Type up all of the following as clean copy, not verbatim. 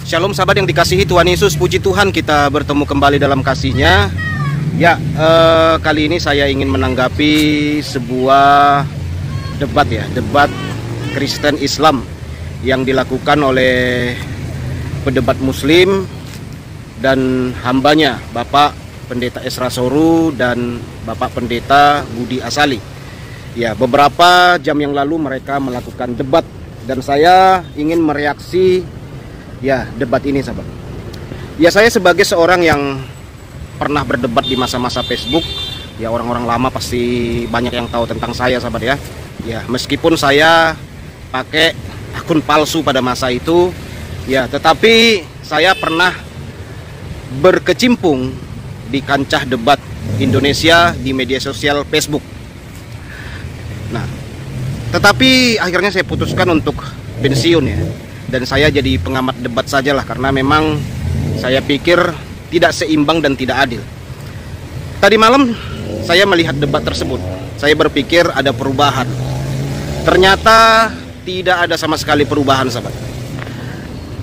Shalom sahabat yang dikasihi Tuhan Yesus, puji Tuhan kita bertemu kembali dalam kasih-Nya. Ya, kali ini saya ingin menanggapi sebuah debat Kristen Islam yang dilakukan oleh pedebat Muslim dan hambanya Bapak Pendeta Esra Soru dan Bapak Pendeta Budi Asali. Ya, beberapa jam yang lalu mereka melakukan debat dan saya ingin mereaksi debat ini sahabat. Ya, saya sebagai seorang yang pernah berdebat di masa-masa Facebook, ya orang-orang lama pasti banyak yang tahu tentang saya sahabat ya. Ya, meskipun saya pakai akun palsu pada masa itu, ya tetapi saya pernah berkecimpung di kancah debat Indonesia di media sosial Facebook. Nah, tetapi akhirnya saya putuskan untuk pensiun ya. Dan saya jadi pengamat debat sajalah karena memang saya pikir tidak seimbang dan tidak adil. Tadi malam saya melihat debat tersebut. Saya berpikir ada perubahan. Ternyata tidak ada sama sekali perubahan sahabat.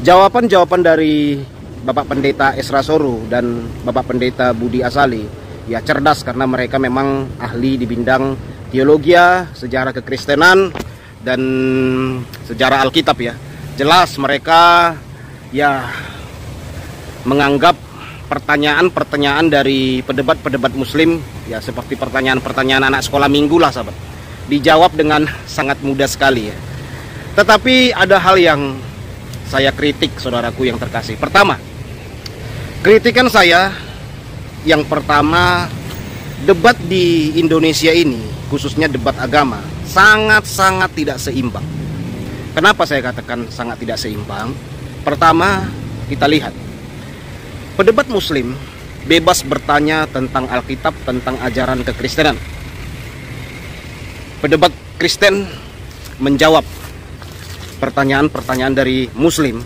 Jawaban-jawaban dari Bapak Pendeta Esra Soru dan Bapak Pendeta Budi Asali ya cerdas karena mereka memang ahli di bidang teologi, sejarah kekristenan dan sejarah Alkitab ya. Jelas mereka ya menganggap pertanyaan-pertanyaan dari pedebat-pedebat Muslim ya seperti pertanyaan-pertanyaan anak sekolah minggu lah sahabat, dijawab dengan sangat mudah sekali ya. Tetapi ada hal yang saya kritik saudaraku yang terkasih. Pertama, kritikan saya yang pertama, debat di Indonesia ini khususnya debat agama sangat-sangat tidak seimbang. Kenapa saya katakan sangat tidak seimbang? Pertama, kita lihat pedebat Muslim bebas bertanya tentang Alkitab, tentang ajaran kekristenan. Pedebat Kristen menjawab pertanyaan-pertanyaan dari Muslim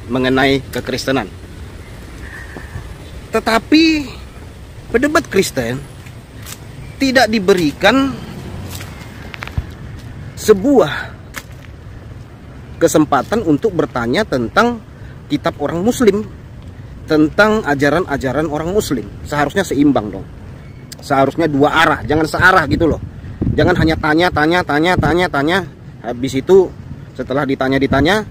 mengenai kekristenan. Tetapi pedebat Kristen tidak diberikan sebuah kesempatan untuk bertanya tentang kitab orang Muslim, tentang ajaran-ajaran orang Muslim. Seharusnya seimbang dong. Seharusnya dua arah, jangan searah gitu loh. Jangan hanya tanya. Habis itu setelah ditanya,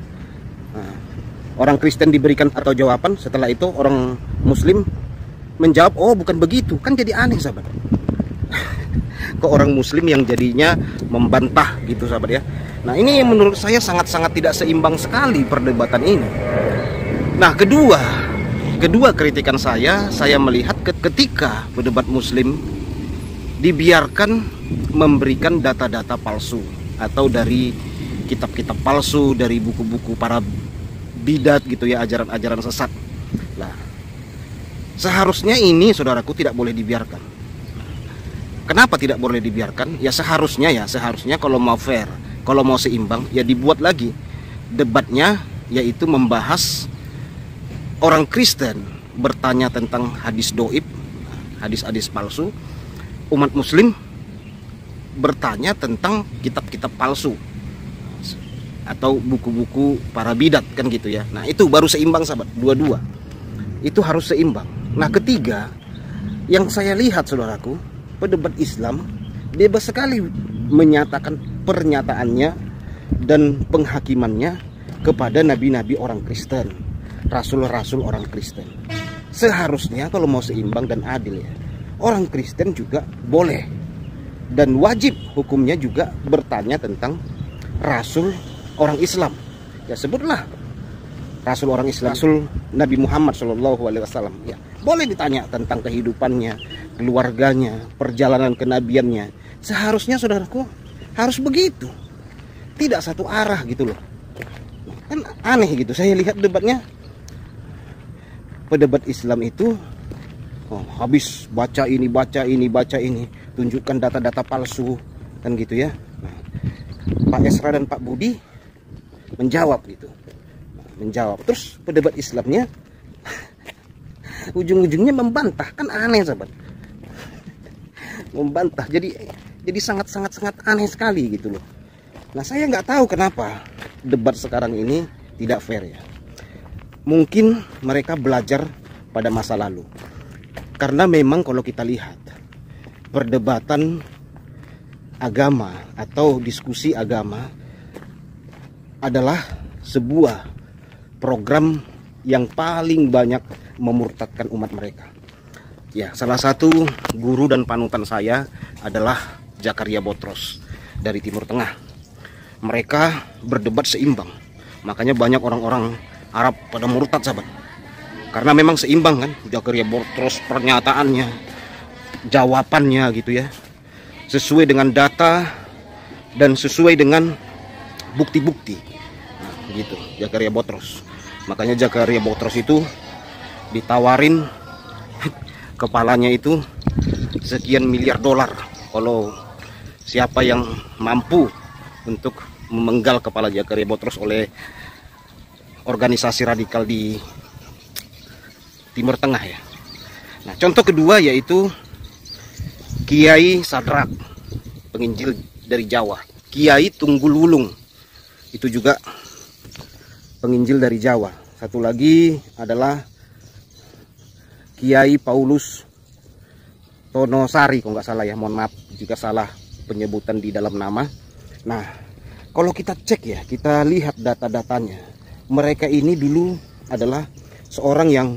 orang Kristen diberikan atau jawaban, setelah itu orang Muslim menjawab, oh bukan begitu. Kan jadi aneh sahabat. Ke orang Muslim yang jadinya membantah gitu sahabat ya. Nah, ini menurut saya sangat-sangat tidak seimbang sekali perdebatan ini. Nah, kedua kritikan saya melihat ketika pedebat Muslim dibiarkan memberikan data-data palsu atau dari kitab-kitab palsu, dari buku-buku para bidat gitu ya, ajaran-ajaran sesat. Nah, seharusnya ini saudaraku tidak boleh dibiarkan. Kenapa tidak boleh dibiarkan? Ya seharusnya kalau mau fair, kalau mau seimbang ya dibuat lagi debatnya, yaitu membahas orang Kristen bertanya tentang hadis doib, hadis-hadis palsu, umat Muslim bertanya tentang kitab-kitab palsu atau buku-buku para bidat kan gitu ya. Nah, itu baru seimbang sahabat, dua-dua itu harus seimbang. Nah, ketiga yang saya lihat saudaraku, pedebat Islam bebas sekali menyatakan pernyataannya dan penghakimannya kepada nabi-nabi orang Kristen, rasul-rasul orang Kristen. Seharusnya kalau mau seimbang dan adil ya, orang Kristen juga boleh dan wajib hukumnya juga bertanya tentang rasul orang Islam. Ya sebutlah rasul orang Islam, rasul Nabi Muhammad SAW. Ya, boleh ditanya tentang kehidupannya, keluarganya, perjalanan kenabiannya. Seharusnya saudaraku harus begitu, tidak satu arah gitu loh. Kan aneh gitu. Saya lihat debatnya, pedebat Islam itu habis baca ini, tunjukkan data-data palsu kan gitu ya. Pak Esra dan Pak Budi menjawab gitu, menjawab. Terus pedebat Islamnya ujung-ujungnya membantah, kan aneh sahabat. Membantah, jadi sangat aneh sekali gitu loh. Nah, saya nggak tahu kenapa debat sekarang ini tidak fair ya. mungkin mereka belajar pada masa lalu. Karena memang kalau kita lihat perdebatan agama atau diskusi agama adalah sebuah program yang paling banyak memurtadkan umat mereka. Ya, salah satu guru dan panutan saya adalah Zakaria Botros dari Timur Tengah. Mereka berdebat seimbang. Makanya banyak orang-orang Arab pada murtad, sahabat. Karena memang seimbang kan, Zakaria Botros pernyataannya, jawabannya gitu ya, sesuai dengan data dan sesuai dengan bukti-bukti. Nah, gitu Zakaria Botros. Makanya Zakaria Botros itu ditawarin kepalanya itu sekian miliar dolar kalau siapa yang mampu untuk memenggal kepala Zakaria Botros oleh organisasi radikal di Timur Tengah ya. Nah, contoh kedua yaitu Kiai Sadrak, penginjil dari Jawa. Kiai Tunggul Wulung, itu juga penginjil dari Jawa. Satu lagi adalah Kiai Paulus Tonosari, kalau nggak salah ya, mohon maaf jika salah penyebutan di dalam nama. Nah, kalau kita cek ya, kita lihat data-datanya, mereka ini dulu adalah seorang yang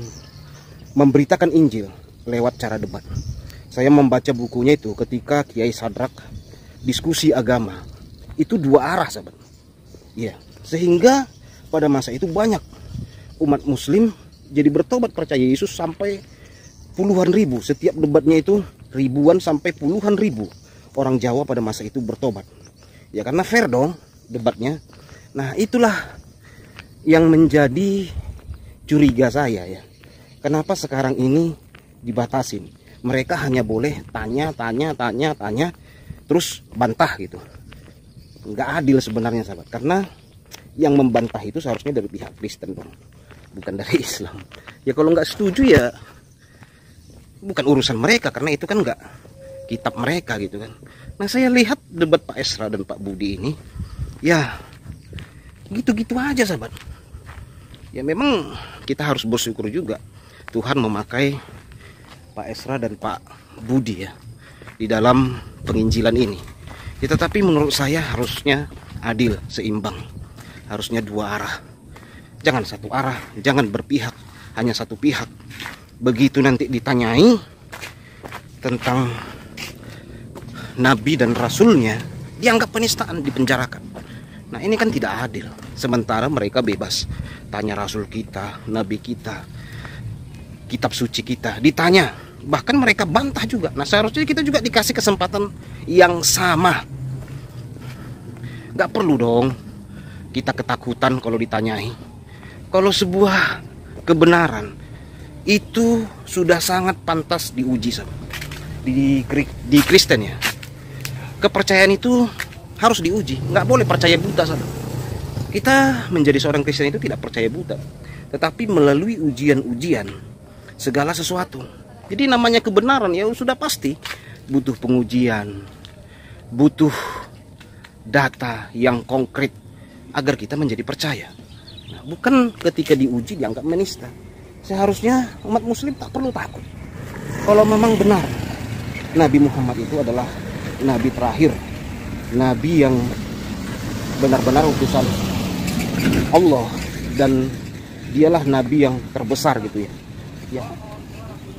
memberitakan Injil lewat cara debat. Saya membaca bukunya itu ketika Kiai Sadrak diskusi agama. Itu dua arah, sahabat. Ya, sehingga pada masa itu banyak umat muslim jadi bertobat percaya Yesus sampai puluhan ribu. Setiap debatnya itu ribuan sampai puluhan ribu orang Jawa pada masa itu bertobat. Ya karena fair dong debatnya. Nah, itulah yang menjadi curiga saya ya. Kenapa sekarang ini dibatasin? Mereka hanya boleh tanya, terus bantah gitu. Nggak adil sebenarnya, sahabat. Karena yang membantah itu seharusnya dari pihak Kristen dong, bukan dari Islam. Ya kalau nggak setuju ya bukan urusan mereka, karena itu kan nggak kitab mereka gitu kan. Nah, saya lihat debat Pak Esra dan Pak Budi ini ya gitu-gitu aja, sahabat. Ya memang kita harus bersyukur juga Tuhan memakai Pak Esra dan Pak Budi ya di dalam penginjilan ini. Ya, tetapi menurut saya harusnya adil, seimbang. Harusnya dua arah. Jangan satu arah, jangan berpihak hanya satu pihak. Begitu nanti ditanyai tentang Nabi dan Rasulnya, dianggap penistaan, dipenjarakan. Nah, ini kan tidak adil. Sementara mereka bebas tanya Rasul kita, Nabi kita, kitab suci kita, ditanya. Bahkan mereka bantah juga. Nah, seharusnya kita juga dikasih kesempatan yang sama. Gak perlu dong kita ketakutan kalau ditanyai. Kalau sebuah kebenaran itu sudah sangat pantas diuji, di Kristen ya. Kepercayaan itu harus diuji, nggak boleh percaya buta, sahabat. Kita menjadi seorang Kristen itu tidak percaya buta, tetapi melalui ujian-ujian segala sesuatu. Jadi namanya kebenaran ya sudah pasti butuh pengujian, butuh data yang konkret agar kita menjadi percaya. Nah, bukan ketika diuji dianggap menista. Seharusnya umat muslim tak perlu takut. Kalau memang benar Nabi Muhammad itu adalah nabi terakhir, nabi yang benar-benar utusan Allah, dan dialah nabi yang terbesar gitu ya. Ya,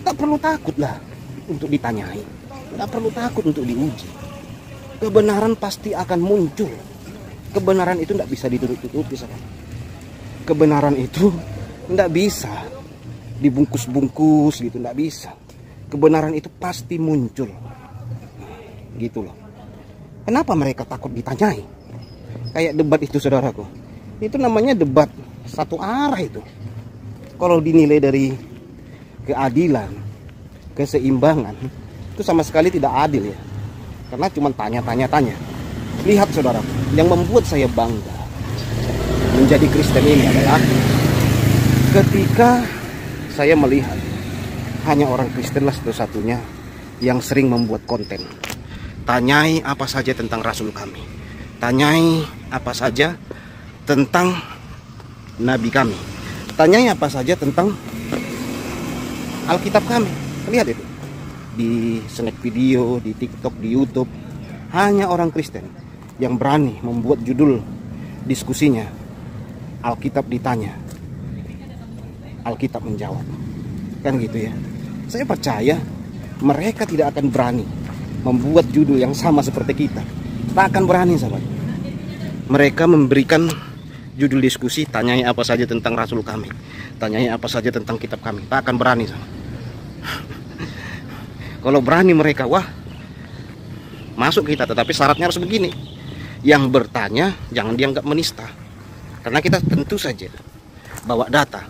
tak perlu takut lah untuk ditanyai, tak perlu takut untuk diuji. Kebenaran pasti akan muncul. Kebenaran itu tidak bisa ditutup-tutupi, sahabat. Kebenaran itu tidak bisa dibungkus-bungkus gitu, tidak bisa. Kebenaran itu pasti muncul. Gitu loh. Kenapa mereka takut ditanyai? Kayak debat itu, saudaraku. Itu namanya debat satu arah itu. Kalau dinilai dari keadilan, keseimbangan, itu sama sekali tidak adil ya. Karena cuma tanya. Lihat, saudara, yang membuat saya bangga menjadi Kristen ini adalah ketika saya melihat hanya orang Kristen lah satu-satunya yang sering membuat konten. Tanyai apa saja tentang Rasul kami, tanyai apa saja tentang Nabi kami, tanyai apa saja tentang Alkitab kami. Lihat itu di snack video, di TikTok, di YouTube, hanya orang Kristen yang berani membuat judul diskusinya Alkitab ditanya, Alkitab menjawab. Kan gitu ya. Saya percaya mereka tidak akan berani membuat judul yang sama seperti kita. Tak akan berani, sahabat. Mereka memberikan judul diskusi, tanyai apa saja tentang Rasul kami, tanyai apa saja tentang kitab kami. Tak akan berani, sahabat. Kalau berani mereka, wah, masuk kita. Tetapi syaratnya harus begini. Yang bertanya jangan dianggap menista. Karena kita tentu saja bawa data,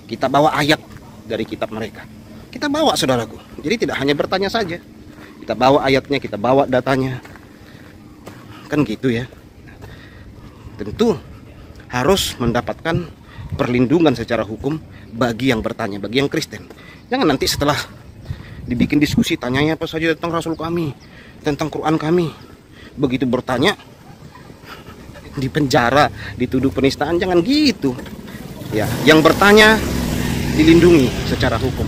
kita bawa ayat dari kitab mereka. Kita bawa, saudaraku. Jadi tidak hanya bertanya saja, kita bawa ayatnya, kita bawa datanya. Kan gitu ya. Tentu harus mendapatkan perlindungan secara hukum bagi yang bertanya, bagi yang Kristen. Jangan nanti setelah dibikin diskusi, tanyanya apa saja tentang Rasul kami, tentang Quran kami, begitu bertanya di penjara, dituduh penistaan. Jangan gitu ya. Yang bertanya dilindungi secara hukum,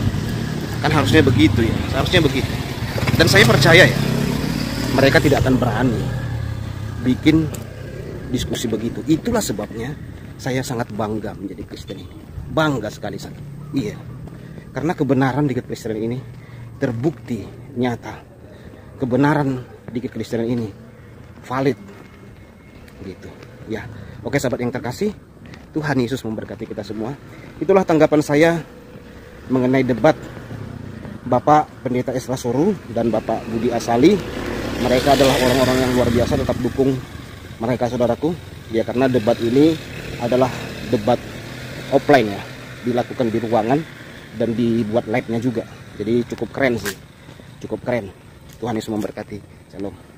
kan harusnya begitu ya, seharusnya begitu. Dan saya percaya ya, mereka tidak akan berani bikin diskusi begitu. Itulah sebabnya saya sangat bangga menjadi Kristen ini, bangga sekali saya. Iya, karena kebenaran di Kristen ini terbukti nyata. Kebenaran di Kristen ini valid gitu ya. Oke sahabat yang terkasih, Tuhan Yesus memberkati kita semua. Itulah tanggapan saya mengenai debat Bapak Pendeta Esra Soru dan Bapak Budi Asali. Mereka adalah orang-orang yang luar biasa, tetap dukung mereka, saudaraku ya, karena debat ini adalah debat offline ya, dilakukan di ruangan dan dibuat live-nya juga. Jadi cukup keren sih, cukup keren. Tuhan Yesus memberkati. Shalom.